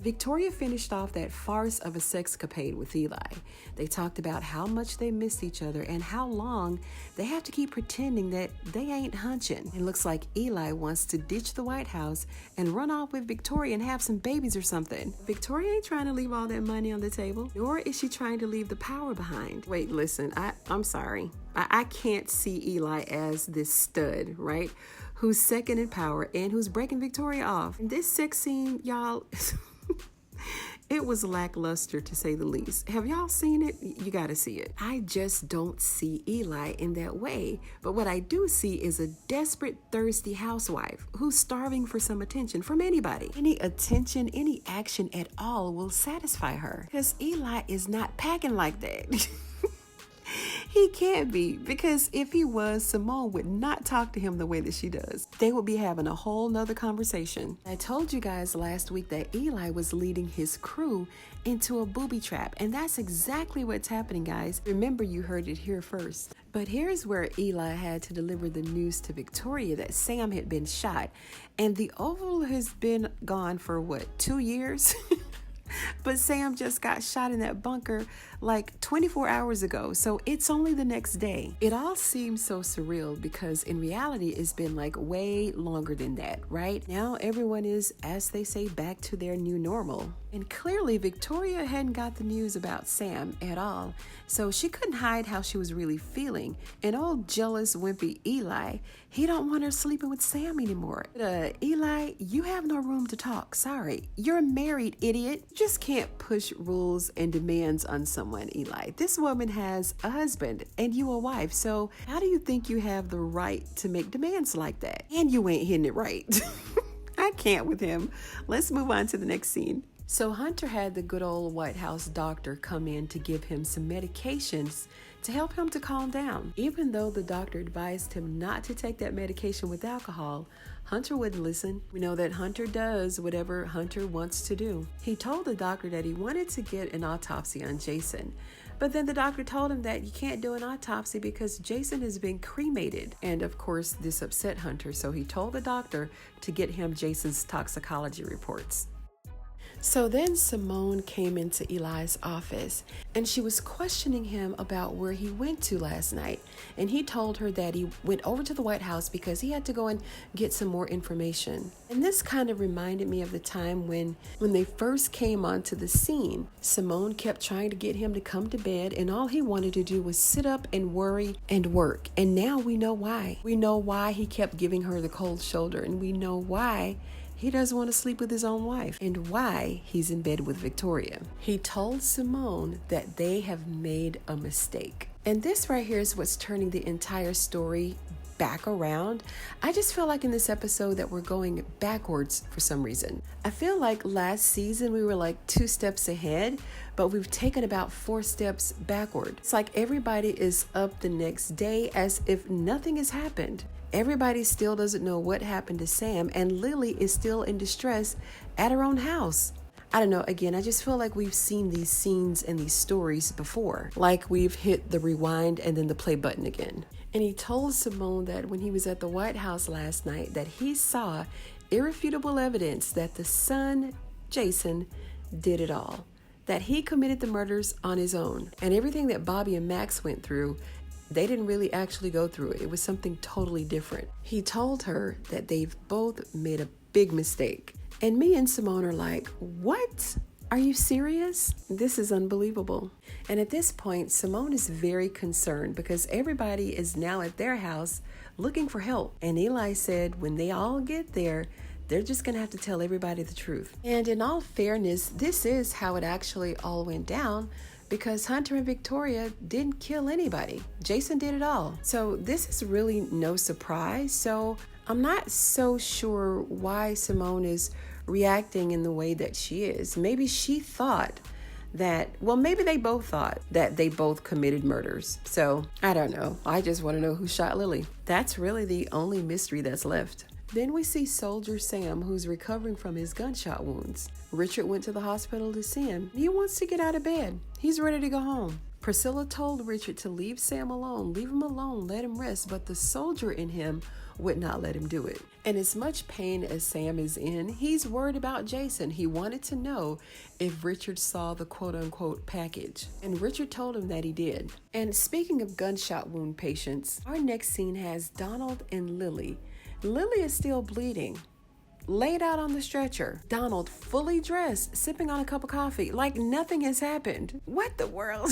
Victoria finished off that farce of a sexcapade with Eli. They talked about how much they miss each other and how long they have to keep pretending that they ain't hunching. It looks like Eli wants to ditch the White House and run off with Victoria and have some babies or something. Victoria ain't trying to leave all that money on the table, nor is she trying to leave the power behind. Wait, listen, I'm sorry. I can't see Eli as this stud, right? Who's second in power and who's breaking Victoria off. And this sex scene, y'all... It was lackluster, to say the least. Have y'all seen it? You gotta see it. I just don't see Eli in that way. But what I do see is a desperate, thirsty housewife who's starving for some attention from anybody. Any attention, any action at all will satisfy her. Because Eli is not packing like that. He can't be, because if he was, Simone would not talk to him the way that she does. They would be having a whole nother conversation. I told you guys last week that Eli was leading his crew into a booby trap, and that's exactly what's happening, guys. Remember, you heard it here first. But here's where Eli had to deliver the news to Victoria that Sam had been shot, and the Oval has been gone for, 2 years? But Sam just got shot in that bunker like 24 hours ago, so it's only the next day. It all seems so surreal because in reality it's been like way longer than that, right? Now everyone is, as they say, back to their new normal. And clearly Victoria hadn't got the news about Sam at all, so she couldn't hide how she was really feeling. And old jealous wimpy Eli, he don't want her sleeping with Sam anymore. But, Eli, you have no room to talk. Sorry. You're married, idiot. You just can't push rules and demands on someone, Eli. This woman has a husband and you a wife, so how do you think you have the right to make demands like that? And you ain't hitting it right. I can't with him. Let's move on to the next scene. So Hunter had the good old White House doctor come in to give him some medications to help him to calm down. Even though the doctor advised him not to take that medication with alcohol, Hunter wouldn't listen. We know that Hunter does whatever Hunter wants to do. He told the doctor that he wanted to get an autopsy on Jason, but then the doctor told him that you can't do an autopsy because Jason has been cremated. And of course, this upset Hunter, so he told the doctor to get him Jason's toxicology reports. So then Simone came into Eli's office and she was questioning him about where he went to last night. And he told her that he went over to the White House because he had to go and get some more information. And this kind of reminded me of the time when they first came onto the scene. Simone kept trying to get him to come to bed and all he wanted to do was sit up and worry and work. And now we know why. We know why he kept giving her the cold shoulder, and we know why he doesn't want to sleep with his own wife and why he's in bed with Victoria. He told Simone that they have made a mistake. And this right here is what's turning the entire story back around. I just feel like in this episode that we're going backwards for some reason. I feel like last season we were like 2 steps ahead, but we've taken about 4 steps backward. It's like everybody is up the next day as if nothing has happened. Everybody still doesn't know what happened to Sam, and Lily is still in distress at her own house. I don't know, again, I just feel like we've seen these scenes and these stories before. Like we've hit the rewind and then the play button again. And he told Simone that when he was at the White House last night that he saw irrefutable evidence that the son, Jason, did it all. That he committed the murders on his own. And everything that Bobby and Max went through, they didn't really actually go through it. It was something totally different. He told her that they've both made a big mistake. And me and Simone are like, what? Are you serious? This is unbelievable. And at this point, Simone is very concerned because everybody is now at their house looking for help. And Eli said when they all get there, they're just going to have to tell everybody the truth. And in all fairness, this is how it actually all went down, because Hunter and Victoria didn't kill anybody. Jason did it all. So this is really no surprise. So I'm not so sure why Simone is reacting in the way that she is. Maybe she thought that, well, maybe they both thought that they both committed murders. So I don't know. I just want to know who shot Lily. That's really the only mystery that's left. Then we see Soldier Sam, who's recovering from his gunshot wounds. Richard went to the hospital to see him. He wants to get out of bed. He's ready to go home. Priscilla told Richard to leave Sam alone, leave him alone, let him rest, but the soldier in him would not let him do it. And as much pain as Sam is in, he's worried about Jason. He wanted to know if Richard saw the quote-unquote package, and Richard told him that he did. And speaking of gunshot wound patients, our next scene has Donald and Lily. Lily is still bleeding, laid out on the stretcher. Donald fully dressed, sipping on a cup of coffee, like nothing has happened. What the world?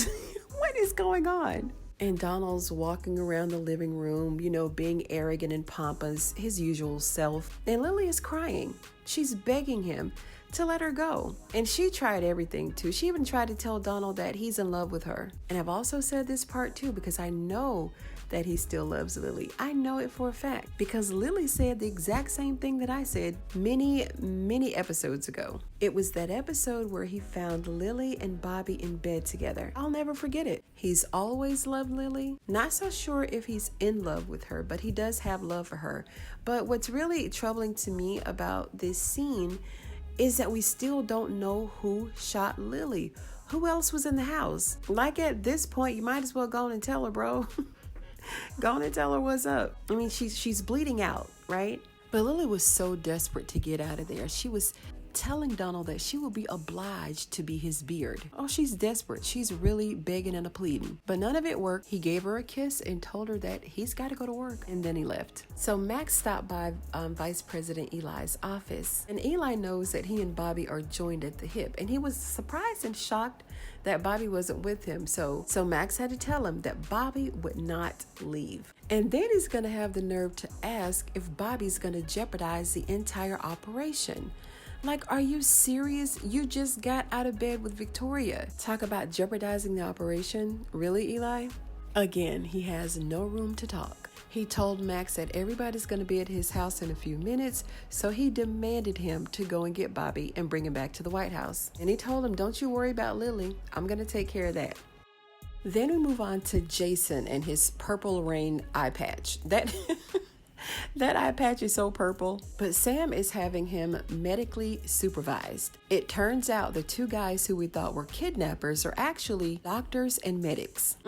What is going on? And Donald's walking around the living room, being arrogant and pompous, his usual self. And Lily is crying. She's begging him to let her go. And she tried everything too. She even tried to tell Donald that he's in love with her. And I've also said this part too because I know that he still loves Lily. I know it for a fact because Lily said the exact same thing that I said many episodes ago. It was that episode where he found Lily and Bobby in bed together. I'll never forget it. He's always loved Lily. Not so sure if he's in love with her, but he does have love for her. But what's really troubling to me about this scene is that we still don't know who shot Lily. Who else was in the house? Like at this point, you might as well go on and tell her, bro. Go on and tell her what's up. I mean, she's bleeding out, right? But Lily was so desperate to get out of there. She was telling Donald that she would be obliged to be his beard. Oh, she's desperate. She's really begging and pleading. But none of it worked. He gave her a kiss and told her that he's got to go to work. And then he left. So Max stopped by Vice President Eli's office. And Eli knows that he and Bobby are joined at the hip. And he was surprised and shocked that Bobby wasn't with him. So Max had to tell him that Bobby would not leave. And then he's going to have the nerve to ask if Bobby's going to jeopardize the entire operation. Like, are you serious? You just got out of bed with Victoria. Talk about jeopardizing the operation? Really, Eli? Again, he has no room to talk. He told Max that everybody's going to be at his house in a few minutes, so he demanded him to go and get Bobby and bring him back to the White House. And he told him, don't you worry about Lily. I'm going to take care of that. Then we move on to Jason and his purple rain eye patch. That eye patch is so purple, but Sam is having him medically supervised. It turns out the two guys who we thought were kidnappers are actually doctors and medics.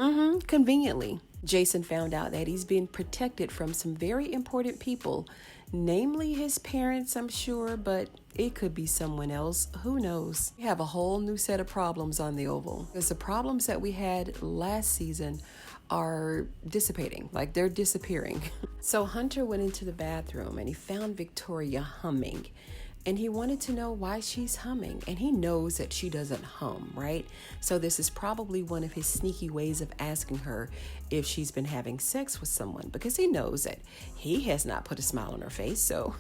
Conveniently. Jason found out that he's being protected from some very important people, namely his parents, I'm sure, but it could be someone else. Who knows? We have a whole new set of problems on the Oval. Because the problems that we had last season are dissipating, like they're disappearing. So Hunter went into the bathroom and he found Victoria humming. And he wanted to know why she's humming. And he knows that she doesn't hum, right? So this is probably one of his sneaky ways of asking her if she's been having sex with someone, because he knows that he has not put a smile on her face. So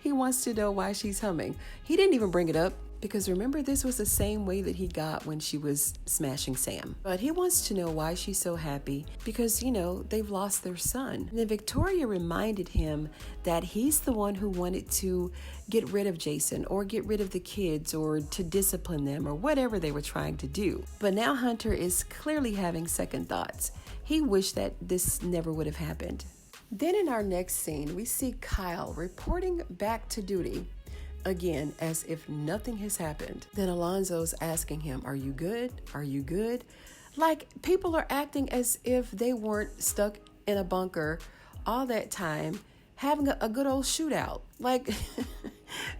he wants to know why she's humming. He didn't even bring it up, because remember, this was the same way that he got when she was smashing Sam. But he wants to know why she's so happy because, they've lost their son. And then Victoria reminded him that he's the one who wanted to get rid of Jason or get rid of the kids or to discipline them or whatever they were trying to do. But now Hunter is clearly having second thoughts. He wished that this never would have happened. Then in our next scene, we see Kyle reporting back to duty. Again, as if nothing has happened. Then Alonzo's asking him, are you good? Are you good? Like, people are acting as if they weren't stuck in a bunker all that time, having a good old shootout. Like,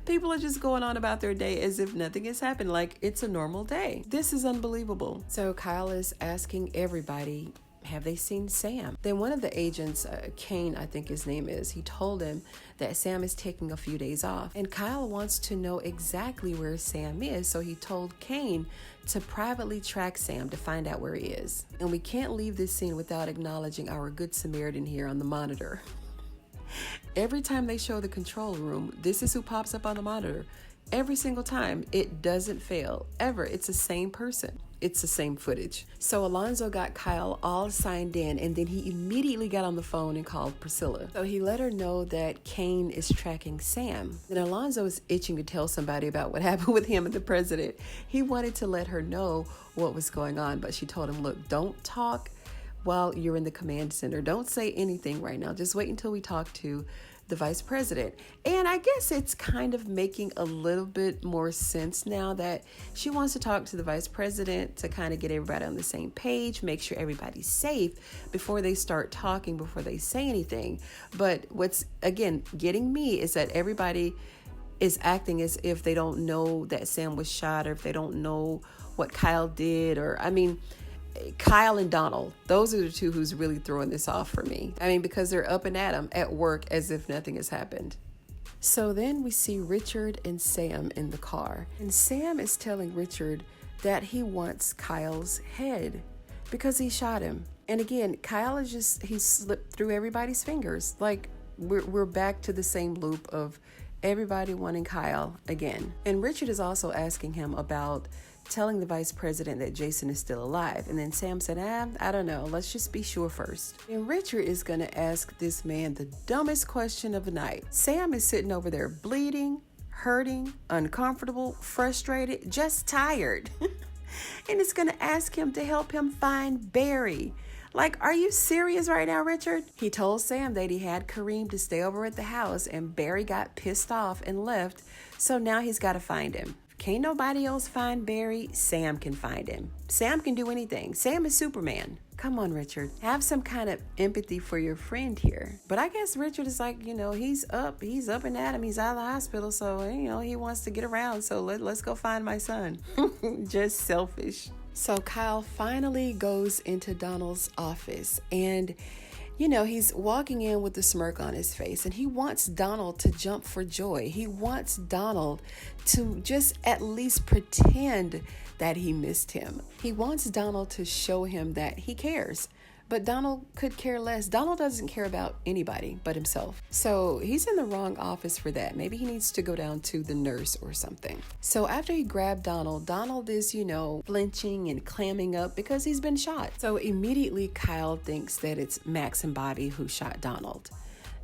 people are just going on about their day as if nothing has happened, like it's a normal day. This is unbelievable. So Kyle is asking everybody, have they seen Sam? Then one of the agents, Kane, I think his name is, he told him that Sam is taking a few days off. And Kyle wants to know exactly where Sam is, so he told Kane to privately track Sam to find out where he is. And we can't leave this scene without acknowledging our good Samaritan here on the monitor. Every time they show the control room, this is who pops up on the monitor. Every single time. It doesn't fail, ever. It's the same person. It's the same footage. So Alonzo got Kyle all signed in, and then he immediately got on the phone and called Priscilla. So he let her know that Kane is tracking Sam. Then Alonzo is itching to tell somebody about what happened with him and the president. He wanted to let her know what was going on, but she told him, look, don't talk while you're in the command center. Don't say anything right now. Just wait until we talk to the vice president. And I guess it's kind of making a little bit more sense now that she wants to talk to the vice president to kind of get everybody on the same page, make sure everybody's safe before they start talking, before they say anything. But what's, again, getting me is that everybody is acting as if they don't know that Sam was shot, or if they don't know what Kyle did, or, I mean, Kyle and Donald, those are the two who's really throwing this off for me. I mean, because they're up and at 'em at work as if nothing has happened. So then we see Richard and Sam in the car. And Sam is telling Richard that he wants Kyle's head because he shot him. And again, Kyle is just, he slipped through everybody's fingers. Like, we're back to the same loop of everybody wanting Kyle again. And Richard is also asking him about telling the vice president that Jason is still alive. And then Sam said, I don't know. Let's just be sure first. And Richard is going to ask this man the dumbest question of the night. Sam is sitting over there bleeding, hurting, uncomfortable, frustrated, just tired. And it's going to ask him to help him find Barry. Like, are you serious right now, Richard? He told Sam that he had Kareem to stay over at the house, and Barry got pissed off and left. So now he's got to find him. Can't nobody else find Barry, Sam can find him. Sam can do anything. Sam is Superman. Come on, Richard. Have some kind of empathy for your friend here. But I guess Richard is like, he's up and at him. He's out of the hospital, so, he wants to get around. So let's go find my son. Just selfish. So Kyle finally goes into Donald's office, and he's walking in with a smirk on his face, and he wants Donald to jump for joy. He wants Donald to just at least pretend that he missed him. He wants Donald to show him that he cares. But Donald could care less. Donald doesn't care about anybody but himself. So he's in the wrong office for that. Maybe he needs to go down to the nurse or something. So after he grabbed Donald, Donald is, flinching and clamming up because he's been shot. So immediately Kyle thinks that it's Max and Bobby who shot Donald.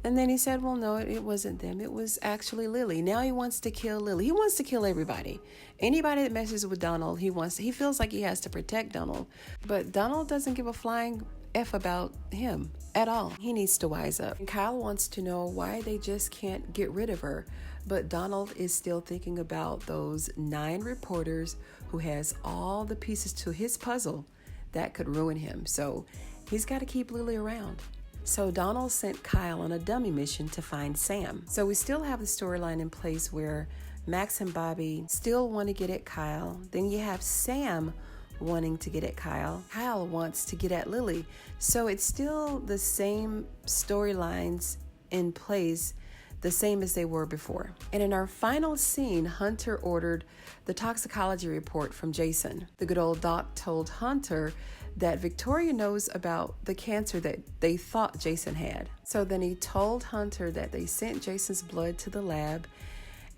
And then he said, well, no, it wasn't them. It was actually Lily. Now he wants to kill Lily. He wants to kill everybody. Anybody that messes with Donald, he feels like he has to protect Donald. But Donald doesn't give a flying F about him at all. He needs to wise up. And Kyle wants to know why they just can't get rid of her. But Donald is still thinking about those 9 reporters who has all the pieces to his puzzle that could ruin him. So he's got to keep Lily around. So Donald sent Kyle on a dummy mission to find Sam. So we still have the storyline in place where Max and Bobby still want to get at Kyle. Then you have Sam wanting to get at Kyle. Kyle wants to get at Lily. So it's still the same storylines in place, the same as they were before. And in our final scene, Hunter ordered the toxicology report from Jason. The good old doc told Hunter that Victoria knows about the cancer that they thought Jason had. So then he told Hunter that they sent Jason's blood to the lab,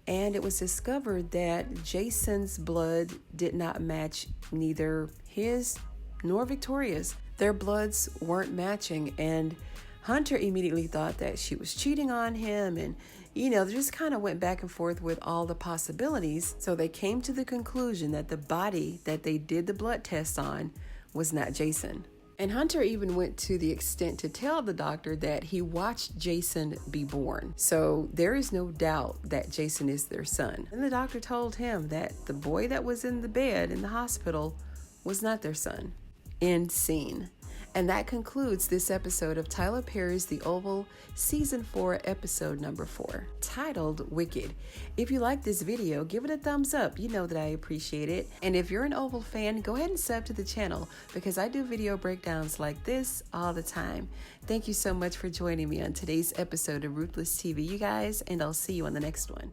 and it was discovered that Jason's blood did not match neither his nor Victoria's. Their bloods weren't matching, and Hunter immediately thought that she was cheating on him, and they just kind of went back and forth with all the possibilities. So they came to the conclusion that the body that they did the blood test on was not Jason. And Hunter even went to the extent to tell the doctor that he watched Jason be born. So there is no doubt that Jason is their son. And the doctor told him that the boy that was in the bed in the hospital was not their son. End scene. And that concludes this episode of Tyler Perry's The Oval, Season 4, Episode number 4, titled Wicked. If you like this video, give it a thumbs up. You know that I appreciate it. And if you're an Oval fan, go ahead and sub to the channel because I do video breakdowns like this all the time. Thank you so much for joining me on today's episode of Ruthless TV, you guys, and I'll see you on the next one.